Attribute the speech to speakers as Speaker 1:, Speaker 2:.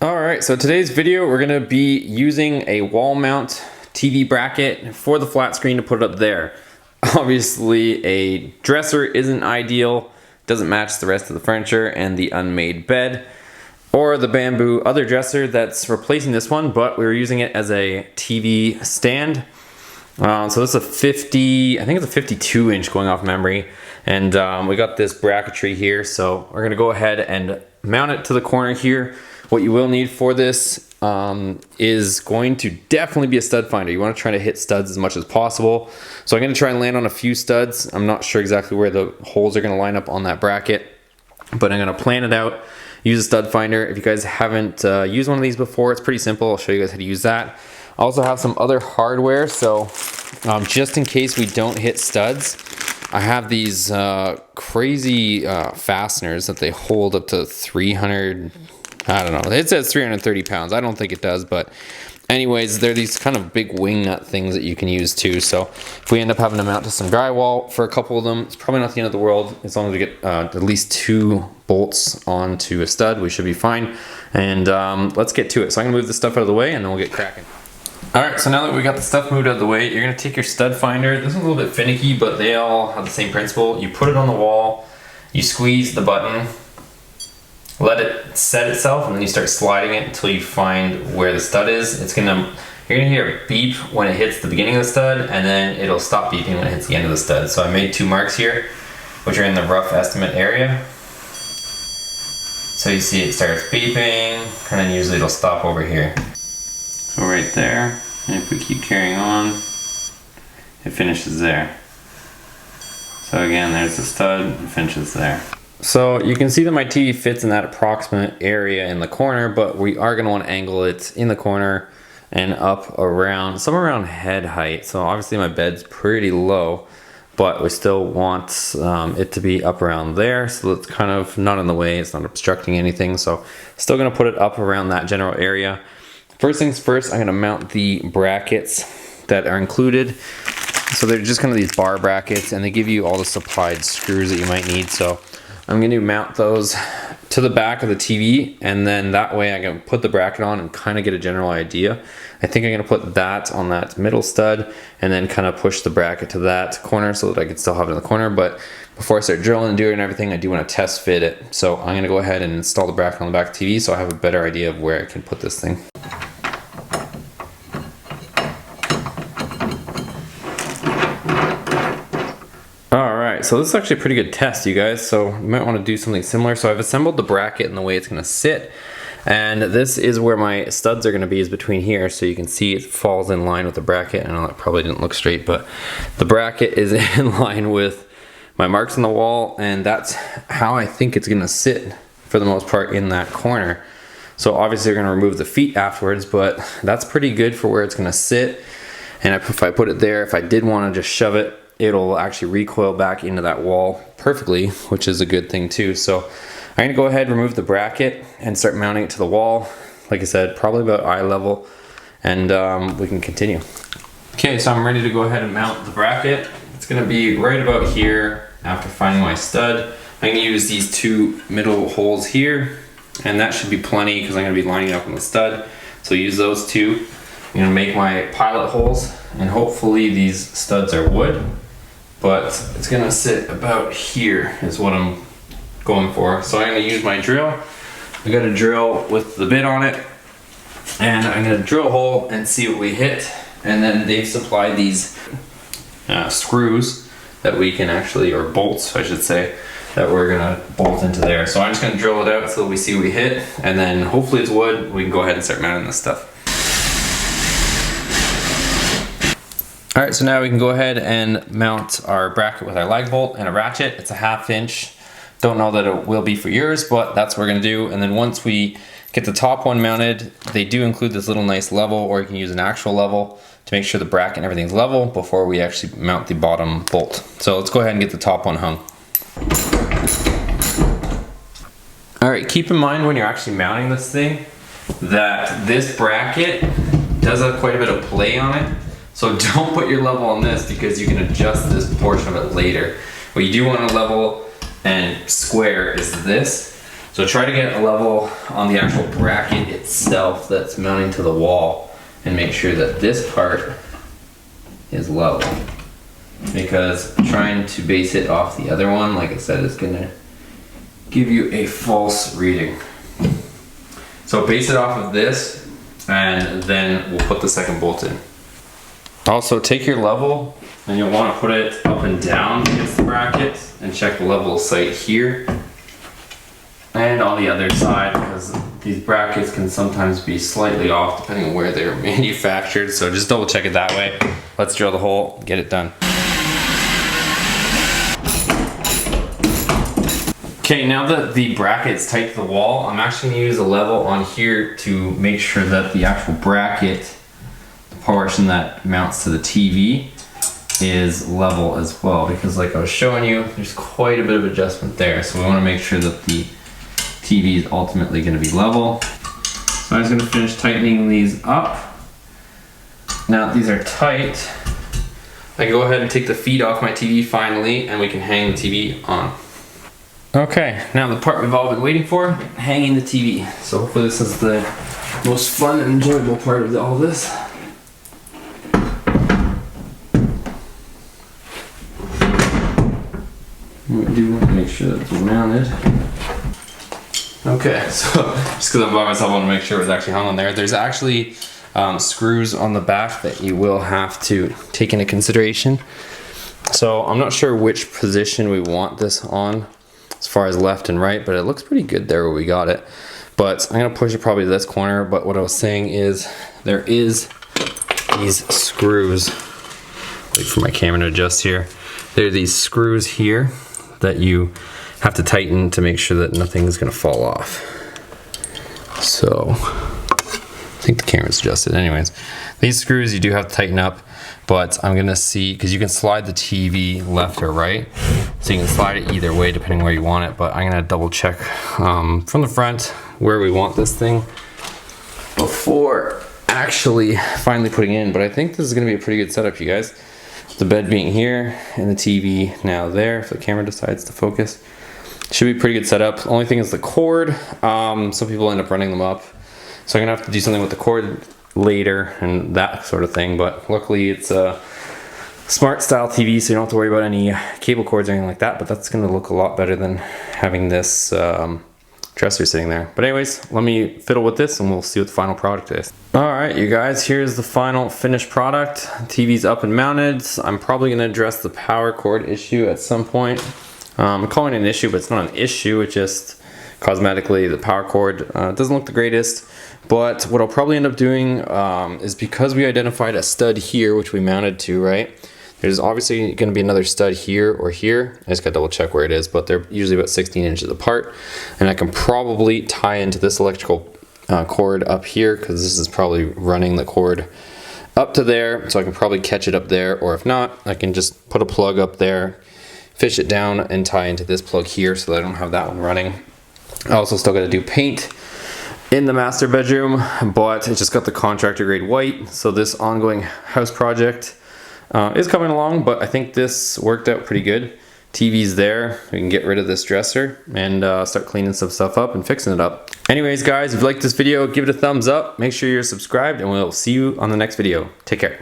Speaker 1: Alright, so today's video we're going to be using a wall mount TV bracket for the flat screen to put it up there. Obviously a dresser isn't ideal, doesn't match the rest of the furniture and the unmade bed or the bamboo other dresser that's replacing this one, but we were using it as a TV stand. So this is a 50, I think it's a 52 inch going off memory, and we got this bracketry here, so we're gonna go ahead and mount it to the corner here. What you will need for this is going to definitely be a stud finder. You want to try to hit studs as much as possible. So I'm going to try and land on a few studs. I'm not sure exactly where the holes are going to line up on that bracket, but I'm going to plan it out. Use a stud finder. If you guys haven't used one of these before, it's pretty simple. I'll show you guys how to use that. I also have some other hardware, so just in case we don't hit studs, I have these crazy fasteners that they hold up to 300, I don't know, it says 330 pounds. I don't think it does, but anyways, they're these kind of big wing nut things that you can use too. So if we end up having to mount to some drywall for a couple of them, it's probably not the end of the world. As long as we get at least 2 bolts onto a stud, we should be fine. And let's get to it. So I'm gonna move this stuff out of the way and then we'll get cracking. All right, so now that we got the stuff moved out of the way, you're gonna take your stud finder. This one's a little bit finicky, but they all have the same principle. You put it on the wall, you squeeze the button, let it set itself, and then you start sliding it until you find where the stud is. You're gonna hear a beep when it hits the beginning of the stud, and then it'll stop beeping when it hits the end of the stud. So I made 2 marks here, which are in the rough estimate area. So you see it starts beeping, and then usually it'll stop over here. So right there, and if we keep carrying on, it finishes there. So again, there's the stud, it finishes there. So you can see that my TV fits in that approximate area in the corner, but we are going to want to angle it in the corner and up around, somewhere around head height. So obviously my bed's pretty low, but we still want it to be up around there. So it's kind of not in the way, it's not obstructing anything. So still going to put it up around that general area. First things first, I'm going to mount the brackets that are included. So they're just kind of these bar brackets, and they give you all the supplied screws that you might need. So I'm going to mount those to the back of the TV, and then that way I can put the bracket on and kind of get a general idea. I think I'm going to put that on that middle stud and then kind of push the bracket to that corner so that I can still have it in the corner. But before I start drilling and doing everything, I do want to test fit it. So I'm going to go ahead and install the bracket on the back of the TV so I have a better idea of where I can put this thing. So this is actually a pretty good test, you guys, so you might want to do something similar. So I've assembled the bracket and the way it's going to sit, and this is where my studs are going to be, is between here. So you can see it falls in line with the bracket. I know that probably didn't look straight, but the bracket is in line with my marks on the wall, and that's how I think it's going to sit for the most part in that corner. So obviously you're going to remove the feet afterwards, but that's pretty good for where it's going to sit. And if I put it there, if I did want to just shove it, it'll actually recoil back into that wall perfectly, which is a good thing too. So I'm gonna go ahead, remove the bracket, and start mounting it to the wall. Like I said, probably about eye level, and we can continue. Okay, so I'm ready to go ahead and mount the bracket. It's gonna be right about here after finding my stud. I'm gonna use these 2 middle holes here, and that should be plenty because I'm gonna be lining up on the stud. So use those 2. I'm gonna make my pilot holes, and hopefully these studs are wood. But it's gonna sit about here is what I'm going for. So I'm gonna use my drill. I got a drill with the bit on it, and I'm gonna drill a hole and see what we hit. And then they've supplied these screws that we can actually, or bolts I should say, that we're gonna bolt into there. So I'm just gonna drill it out so that we see what we hit, and then hopefully it's wood. We can go ahead and start mounting this stuff. All right, so now we can go ahead and mount our bracket with our lag bolt and a ratchet. It's a 1/2 inch. Don't know that it will be for yours, but that's what we're gonna do. And then once we get the top one mounted, they do include this little nice level, or you can use an actual level to make sure the bracket and everything's level before we actually mount the bottom bolt. So let's go ahead and get the top one hung. All right, keep in mind when you're actually mounting this thing that this bracket does have quite a bit of play on it. So don't put your level on this because you can adjust this portion of it later. What you do want to level and square is this. So try to get a level on the actual bracket itself that's mounting to the wall and make sure that this part is level. Because trying to base it off the other one, like I said, is gonna give you a false reading. So base it off of this and then we'll put the second bolt in. Also take your level and you'll want to put it up and down against the bracket and check the level of sight here and on the other side, because these brackets can sometimes be slightly off depending on where they're manufactured. So just double check it that way. Let's drill the hole, get it done. Okay, now that the bracket is tight to the wall, I'm actually going to use a level on here to make sure that the actual bracket, the portion that mounts to the TV, is level as well. Because like I was showing you, there's quite a bit of adjustment there. So we want to make sure that the TV is ultimately going to be level. So I'm just going to finish tightening these up. Now that these are tight, I can go ahead and take the feet off my TV finally, and we can hang the TV on. Okay, now the part we've all been waiting for, hanging the TV. So hopefully this is the most fun and enjoyable part of all this. We do want to make sure that it's mounted. Okay, so just because I'm by myself, I want to make sure it's actually hung on there. There's actually screws on the back that you will have to take into consideration. So I'm not sure which position we want this on as far as left and right, but it looks pretty good there where we got it. But I'm gonna push it probably to this corner. But what I was saying is there is these screws. Wait for my camera to adjust here. There are these screws here that you have to tighten to make sure that nothing is gonna fall off. So I think the camera's adjusted. Anyways, these screws you do have to tighten up, but I'm gonna see, because you can slide the TV left or right, so you can slide it either way depending where you want it. But I'm gonna double check from the front where we want this thing before actually finally putting it in. But I think this is gonna be a pretty good setup, you guys. The bed being here and the TV now there, if the camera decides to focus. Should be a pretty good setup. The only thing is the cord. Some people end up running them up, so I'm gonna have to do something with the cord later and that sort of thing. But luckily it's a smart style TV, so you don't have to worry about any cable cords or anything like that. But that's gonna look a lot better than having this dresser sitting there. But anyways, let me fiddle with this and we'll see what the final product is. Alright you guys, here's the final finished product. TV's up and mounted. I'm probably gonna address the power cord issue at some point. I'm calling it an issue, but it's not an issue. It just cosmetically the power cord doesn't look the greatest. But what I'll probably end up doing is, because we identified a stud here which we mounted to, right, there's obviously going to be another stud here or here. I just got to double check where it is, but they're usually about 16 inches apart, and I can probably tie into this electrical cord up here, because this is probably running the cord up to there, so I can probably catch it up there. Or if not, I can just put a plug up there, fish it down, and tie into this plug here so that I don't have that one running. I also still got to do paint in the master bedroom, but it just got the contractor grade white. So this ongoing house project is coming along, but I think this worked out pretty good. TV's there, we can get rid of this dresser and start cleaning some stuff up and fixing it up. Anyways guys, if you liked this video, give it a thumbs up, make sure you're subscribed, and we'll see you on the next video. Take care.